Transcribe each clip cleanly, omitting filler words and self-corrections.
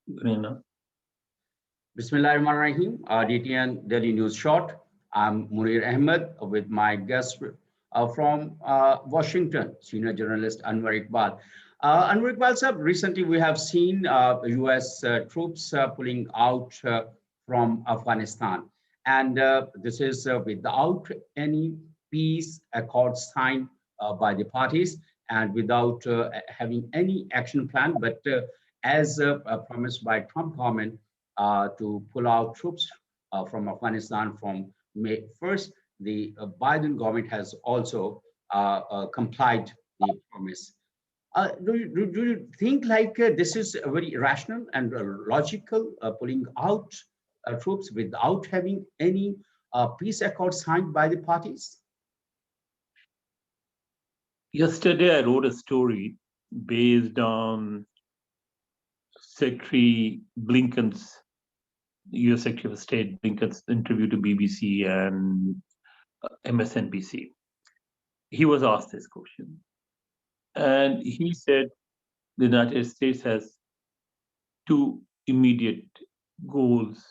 You Bismillahirrahmanirrahim. DTN Daily News Shot. I'm Munir Ahmed with my guest from Washington, senior journalist Anwar Iqbal. Anwar Iqbal, sir, recently we have seen US troops pulling out from Afghanistan. And this is without any peace accord signed by the parties and without having any action plan. But as promised by Trump government, to pull out troops from Afghanistan from May 1st. The Biden government has also complied the promise. Do you think like this is very rational and logical, pulling out troops without having any peace accord signed by the parties? Yesterday, I wrote a story based on Secretary Blinken's, U.S. Secretary of State Blinken's interview to BBC and MSNBC. He was asked this question, and he said the United States has two immediate goals,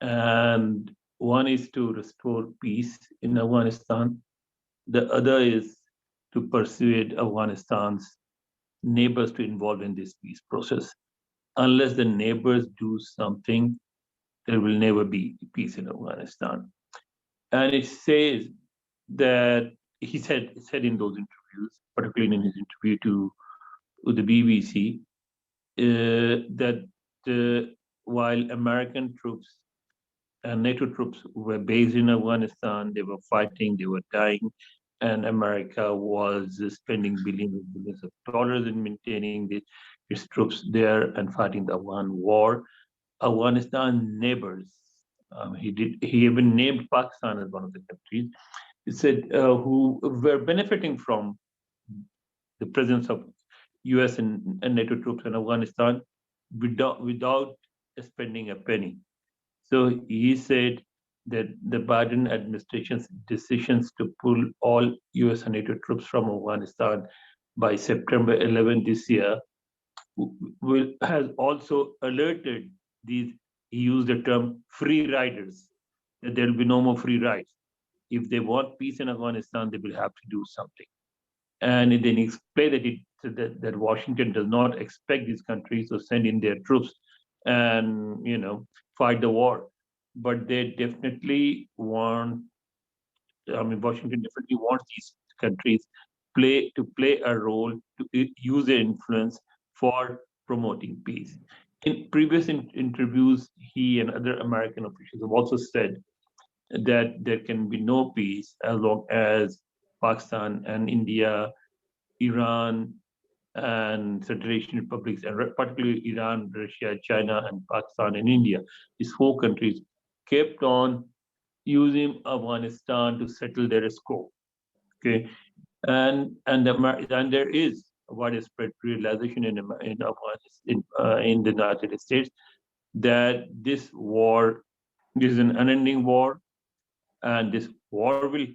and one is to restore peace in Afghanistan. The other is to persuade Afghanistan's neighbors to involve in this peace process. Unless the neighbors do something, there will never be peace in Afghanistan. And it says that he said in those interviews, particularly in his interview to the BBC, that while American troops and NATO troops were based in Afghanistan, they were fighting, they were dying, and America was spending billions of dollars in maintaining its troops there and fighting the Afghan war. Afghanistan neighbors, he even named Pakistan as one of the countries, he said, who were benefiting from the presence of US and NATO troops in Afghanistan without spending a penny. So he said that the Biden administration's decisions to pull all US and NATO troops from Afghanistan by September 11 this year has also alerted these, he used the term free riders, that there will be no more free rides. If they want peace in Afghanistan, they will have to do something. And it then explained that Washington does not expect these countries to send in their troops and fight the war, but they definitely want. Washington definitely wants these countries to play a role, to use their influence for promoting peace. In previous interviews, he and other American officials have also said that there can be no peace as long as Pakistan and India, Iran, and Federation republics, and particularly Iran, Russia, China, and Pakistan and India, these four countries kept on using Afghanistan to settle their score. Okay, and there is a widespread realization in the United States that this war is an unending war, and this war will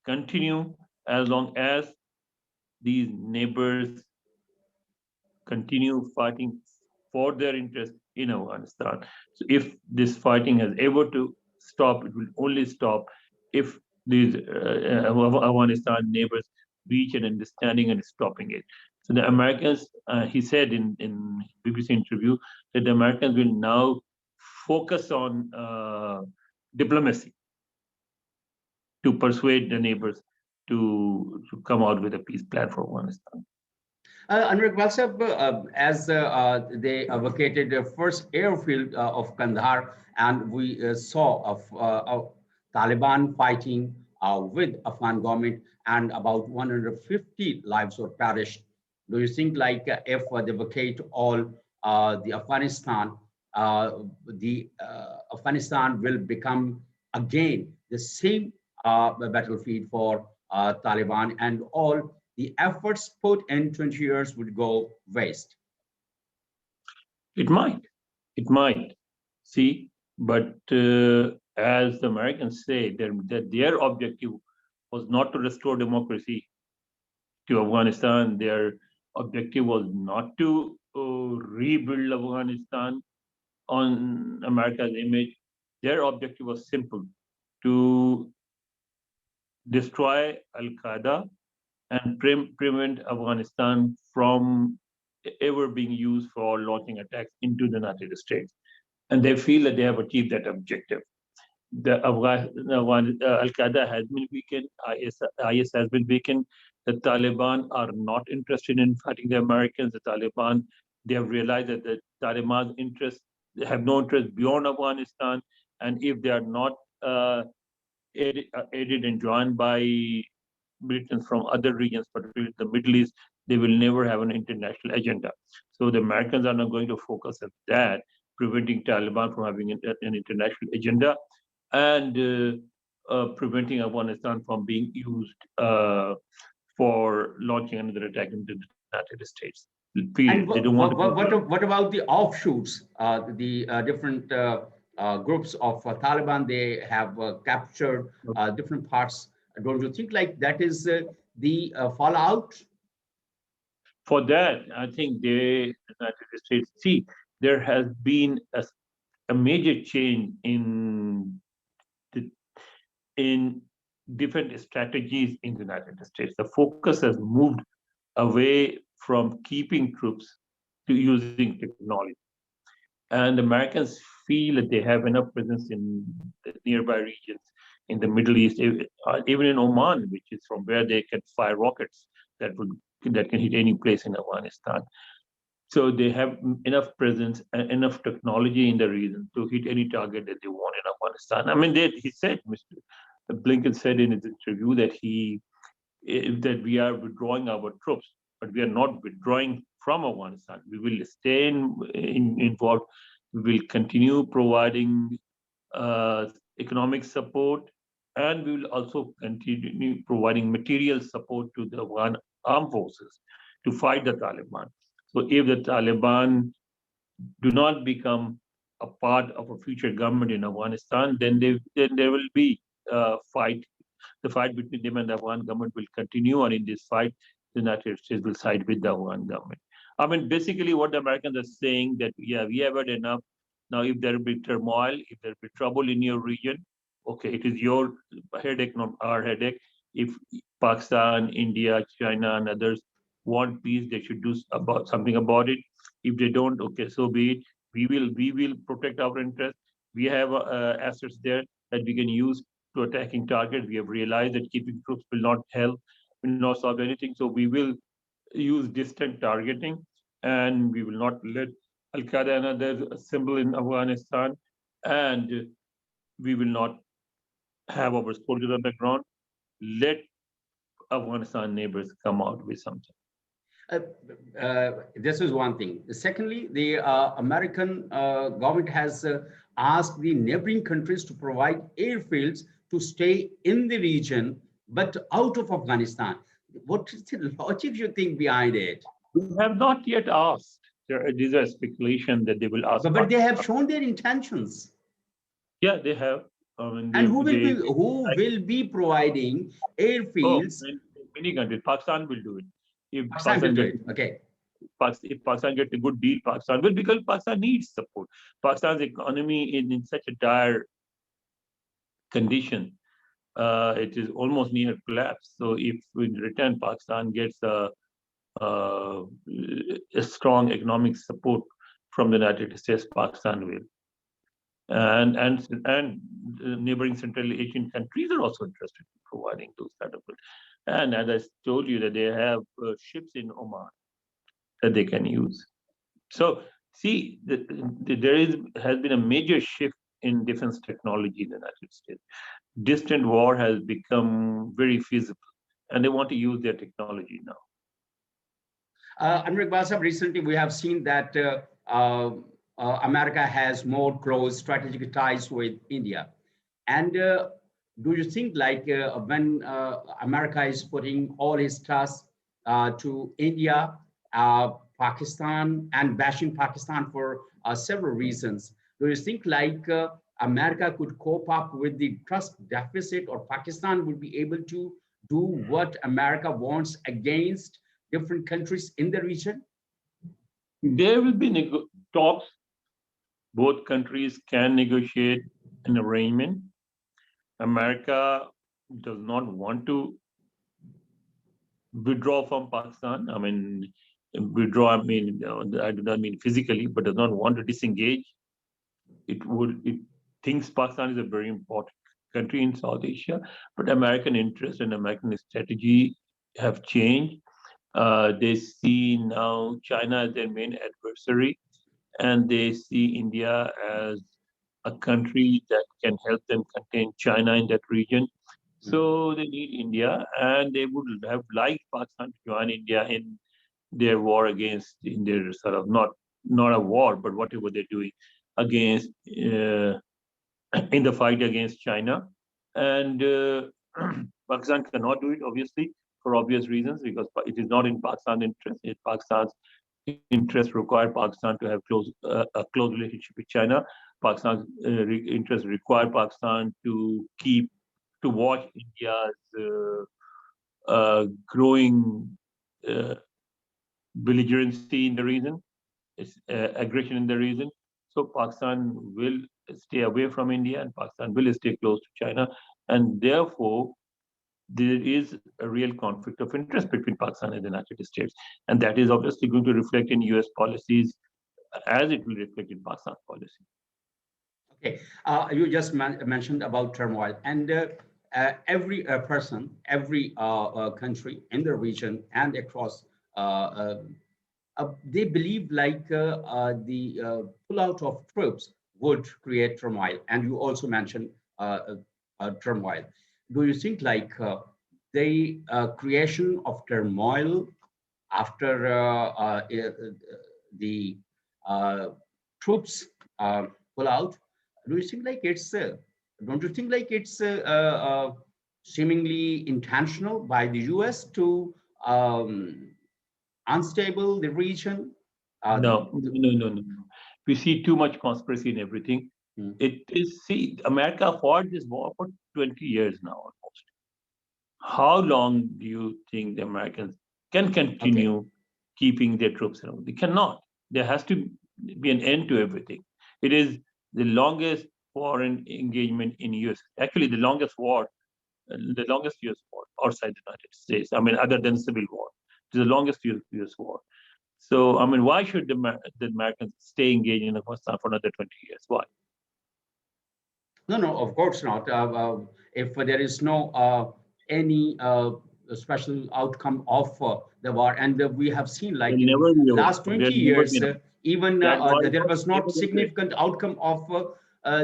continue as long as these neighbors continue fighting for their interest in Afghanistan. So if this fighting is able to stop, it will only stop if these Afghanistan neighbors reach an understanding and stopping it. So the Americans, he said in BBC interview, that the Americans will now focus on diplomacy to persuade the neighbors to come out with a peace plan for Afghanistan. Anwar Iqbal, as they vacated the first airfield of Kandahar, and we saw of Taliban fighting with Afghan government, and about 150 lives were perished. Do you think like if they vacate all the Afghanistan, Afghanistan will become again the same battlefield for Taliban, and all the efforts put in 20 years would go waste? It might. See, but as the Americans say, that their objective was not to restore democracy to Afghanistan. Their objective was not to rebuild Afghanistan on America's image. Their objective was simple: to destroy Al Qaeda and prevent Afghanistan from ever being used for launching attacks into the United States. And they feel that they have achieved that objective. The Al Qaeda has been weakened, IS has been weakened. The Taliban are not interested in fighting the Americans. The Taliban, they have realized that the Taliban's interests, they have no interest beyond Afghanistan. And if they are not aided and joined by militants from other regions, particularly the Middle East, they will never have an international agenda. So the Americans are not going to focus on that, preventing Taliban from having an international agenda and preventing Afghanistan from being used for launching another attack into the United States. And Period. They don't want to. what about the offshoots, the different groups of Taliban? They have captured different parts. Don't you think like that is the fallout? For that, I think the United States, see, there has been a major change in different strategies in the United States. The focus has moved away from keeping troops to using technology. And Americans feel that they have enough presence in the nearby regions, in the Middle East, even in Oman, which is from where they can fire rockets that can hit any place in Afghanistan. So they have enough presence and enough technology in the region to hit any target that they want in Afghanistan. I mean, he said, Mr. Blinken said in his interview that we are withdrawing our troops, but we are not withdrawing from Afghanistan. We will stay involved. We will continue providing economic support, and we will also continue providing material support to the Afghan armed forces to fight the Taliban. So if the Taliban do not become a part of a future government in Afghanistan, then there will be a fight. The fight between them and the Afghan government will continue, and in this fight, the United States will side with the Afghan government. I mean, basically, what the Americans are saying that yeah, we have had enough. Now, if there will be turmoil, if there will be trouble in your region, okay, it is your headache, not our headache. If Pakistan, India, China, and others want peace, they should do something about it. If they don't, okay, so be it. We will protect our interests. We have assets there that we can use to attacking targets. We have realized that keeping troops will not help, will not solve anything. So we will use distant targeting, and we will not let Al Qaeda and others assemble in Afghanistan, and we will not have our soldiers on the ground. Let Afghanistan neighbors come out with something. This is one thing. Secondly, the American government has asked the neighboring countries to provide airfields to stay in the region, but out of Afghanistan. What is the logic you think behind it? We have not yet asked. These are speculation that they will ask. But they have shown their intentions. Yeah, they have. And who will be providing airfields? Many countries. Pakistan will do it. If Pakistan will do it. Okay. If Pakistan gets a good deal, Pakistan will, because Pakistan needs support. Pakistan's economy is in such a dire condition. It is almost near collapse. So if in return Pakistan gets a strong economic support from the United States, Pakistan will. And neighboring Central Asian countries are also interested in providing those kind of goods. And as I told you, that they have ships in Oman that they can use. So see, has been a major shift in defense technology in the United States. Distant war has become very feasible, and they want to use their technology now. Anwar Iqbal, recently we have seen that America has more close strategic ties with India. And do you think like when America is putting all its trust to India, Pakistan, and bashing Pakistan for several reasons, do you think like America could cope up with the trust deficit, or Pakistan would be able to do what America wants against different countries in the region? There will be talks. Both countries can negotiate an arrangement. America does not want to withdraw from Pakistan. I mean, withdraw, I mean, I do not mean physically, but does not want to disengage. It thinks Pakistan is a very important country in South Asia, but American interest and American strategy have changed. They see now China as their main adversary, and they see India as a country that can help them contain China in that region. So they need India, and they would have liked Pakistan to join India in their war against, in their sort of not a war, but whatever they're doing against in the fight against China. And Pakistan cannot do it, obviously, for obvious reasons, because it is not in Pakistan's interest. It's Pakistan's interest require Pakistan to have a close relationship with China. Pakistan's interest require Pakistan to watch India's growing uh, belligerency in the region, its aggression in the region. So Pakistan will stay away from India, and Pakistan will stay close to China, and therefore there is a real conflict of interest between Pakistan and the United States, and that is obviously going to reflect in U.S. policies as it will reflect in Pakistan's policy. Okay, you just mentioned about turmoil, and every person, every country in the region and across, they believe like the pullout of troops would create turmoil, and you also mentioned turmoil. Do you think like the creation of turmoil after the uh, troops pull out? Do you think like it's don't you think like it's seemingly intentional by the US to unstable the region? No. We see too much conspiracy in everything. Mm. It is, see, America fought this war for 20 years now almost. How long do you think the Americans can Okay. continue keeping their troops around? They cannot. There has to be an end to everything. It is the longest foreign engagement in US. Actually, the longest US war outside the United States. I mean, other than Civil War, it is the longest US war. So, I mean, why should the Americans stay engaged in Afghanistan for another 20 years? Why? No, no, of course not. If there is no any special outcome of the war, and we have seen like There'll in the never be over. last 20 There'll never be years, enough. even That war is there was never not going to end. significant outcome of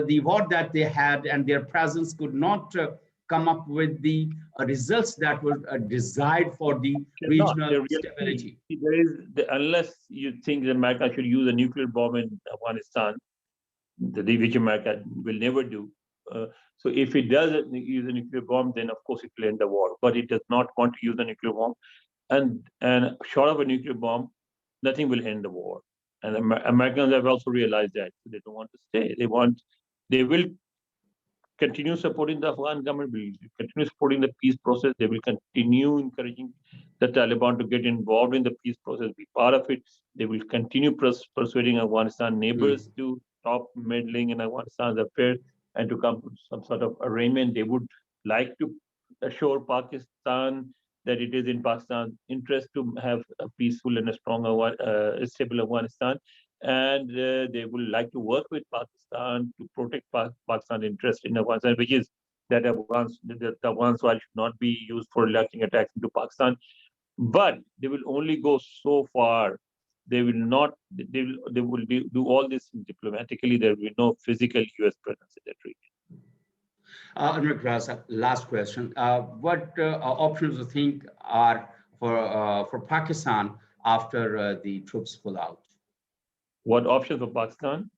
the war that they had, and their presence could not come up with the results that were desired for the Cannot. regional The reality, stability. there is, unless you think that America should use a nuclear bomb in Afghanistan, which America will never do. So if it does use a nuclear bomb, then of course it will end the war. But it does not want to use a nuclear bomb, and short of a nuclear bomb, nothing will end the war. And Americans have also realized that, so they don't want to stay. They will continue supporting the Afghan government, will continue supporting the peace process. They will continue encouraging the Taliban to get involved in the peace process, be part of it. They will continue persuading Afghanistan neighbors Mm. to stop meddling in Afghanistan's affairs and to come to some sort of arrangement. They would like to assure Pakistan that it is in Pakistan's interest to have a peaceful and a strong, stable Afghanistan, and they would like to work with Pakistan to protect Pakistan's interest in Afghanistan, which is that the Afghan soil should not be used for launching attacks into Pakistan. But they will only go so far. They will not. They will do all this diplomatically. There will be no physical U.S. presence in that region. Anurag, last question. What options do you think are for Pakistan after the troops pull out? What options for Pakistan?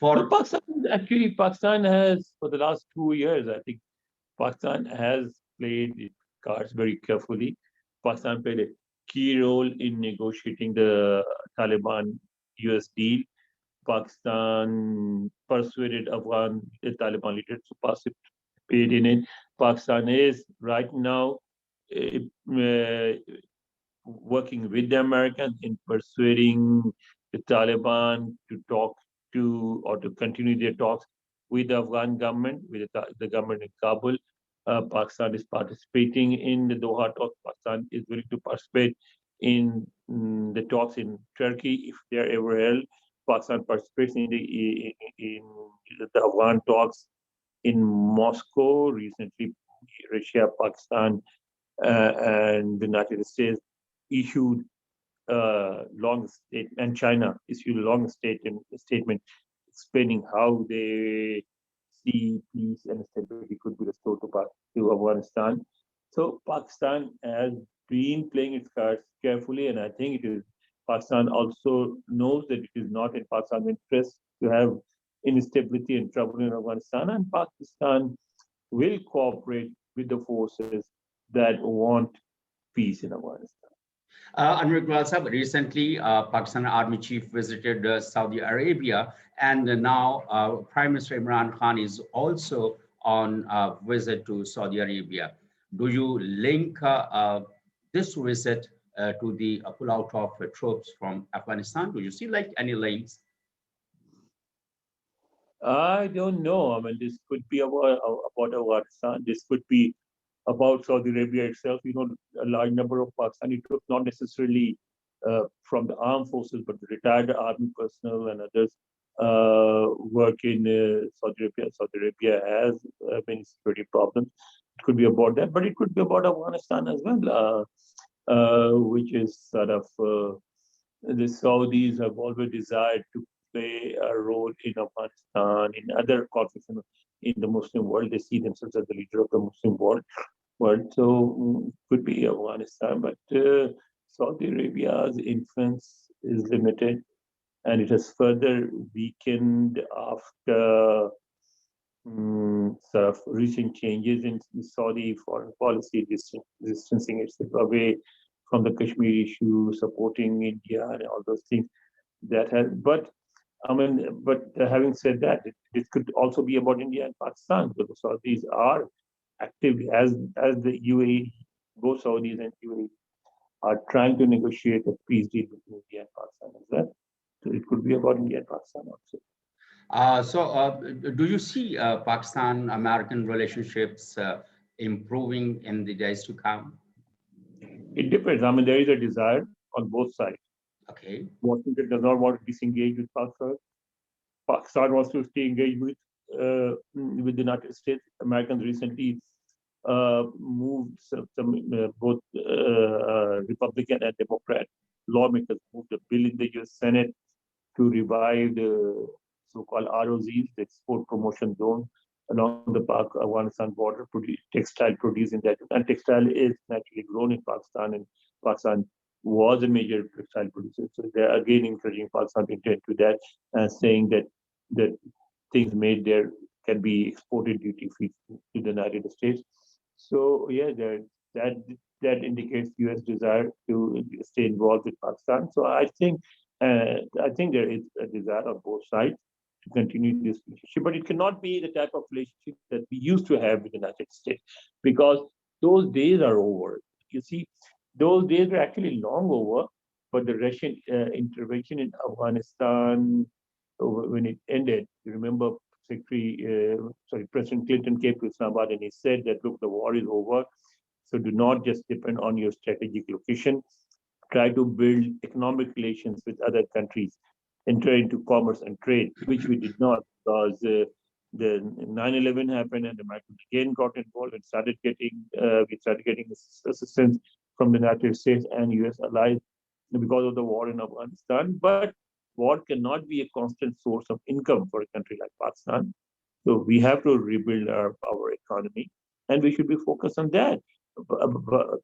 No, For Pakistan has, for the last 2 years, I think Pakistan has played its cards very carefully. Pakistan played a key role in negotiating the Taliban US deal. Pakistan persuaded the Taliban leaders to participate in it. Pakistan is right now uh, working with the Americans in persuading the Taliban to talk to or to continue their talks with the Afghan government, with the government in Kabul. Pakistan is participating in the Doha talks. Pakistan is willing to participate in the talks in Turkey if they are ever held. Pakistan participates in the Afghan talks in Moscow. Recently, Russia, Pakistan, and the United States issued long statement, and China issued a long statement explaining how they see peace and stability could be restored to Afghanistan. So Pakistan has been playing its cards carefully, and I think it is Pakistan also knows that it is not in Pakistan's interest to have instability and trouble in Afghanistan, and Pakistan will cooperate with the forces that want peace in Afghanistan. Anwar Iqbal Sahab, recently Pakistan Army Chief visited Saudi Arabia, and now Prime Minister Imran Khan is also on a visit to Saudi Arabia. Do you link this visit to the pullout of troops from Afghanistan? Do you see like any links? I don't know. I mean, this could be about Afghanistan. This could be about Saudi Arabia itself. You know, a large number of Pakistani troops, not necessarily from the armed forces, but the retired army personnel and others work in Saudi Arabia. Saudi Arabia has many security problems. It could be about that, but it could be about Afghanistan as well, which is sort of the Saudis have always desired to play a role in Afghanistan, in other conflicts in the Muslim world. They see themselves as the leader of the Muslim world. So could be Afghanistan, but Saudi Arabia's influence is limited, and it has further weakened after sort of recent changes in Saudi foreign policy, distancing itself away from the Kashmir issue, supporting India, and all those things. That has, but I mean, but having said that, this could also be about India and Pakistan, because the Saudis are active as the UAE, both Saudis and UAE are trying to negotiate a peace deal between India and Pakistan as well. So it could be about India and Pakistan also. Do you see Pakistan-American relationships improving in the days to come? It depends. I mean, there is a desire on both sides. Okay. Washington does not want to disengage with Pakistan. Pakistan wants to stay engaged with the United States. Americans recently moved both Republican and Democrat lawmakers moved a bill in the U.S. Senate to revive the so-called ROZs, the export promotion zone along the Afghanistan border, textile produced in that. And textile is naturally grown in Pakistan, and Pakistan was a major textile producer. So they're again encouraging Pakistan to enter into that and saying that things made there can be exported duty-free to the United States. So yeah, that indicates U.S. desire to stay involved with Pakistan. So I think there is a desire on both sides to continue this relationship, but it cannot be the type of relationship that we used to have with the United States, because those days are over. You see, those days were actually long over, but the Russian intervention in Afghanistan, when it ended, you remember President Clinton came to Islamabad and he said that, look, the war is over, so do not just depend on your strategic location. Try to build economic relations with other countries, enter into commerce and trade, which we did not, because the 9/11 happened and Americans again got involved and we started getting assistance from the United States and US allies because of the war in Afghanistan. But war cannot be a constant source of income for a country like Pakistan. So we have to rebuild our economy, and we should be focused on that.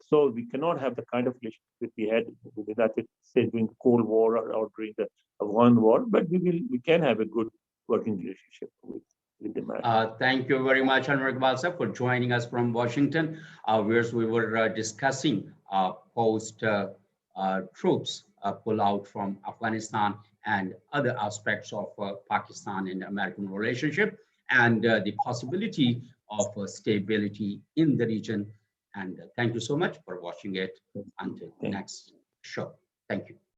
So we cannot have the kind of relationship that we had with the United States during the Cold War or during the Afghan War, but we can have a good working relationship with the Americans. Thank you very much, Anwar Iqbal sir, for joining us from Washington. Whereas we were discussing post troops pull out from Afghanistan and other aspects of Pakistan and American relationship, and the possibility of stability in the region. And thank you so much for watching it. Until next show. Thank you.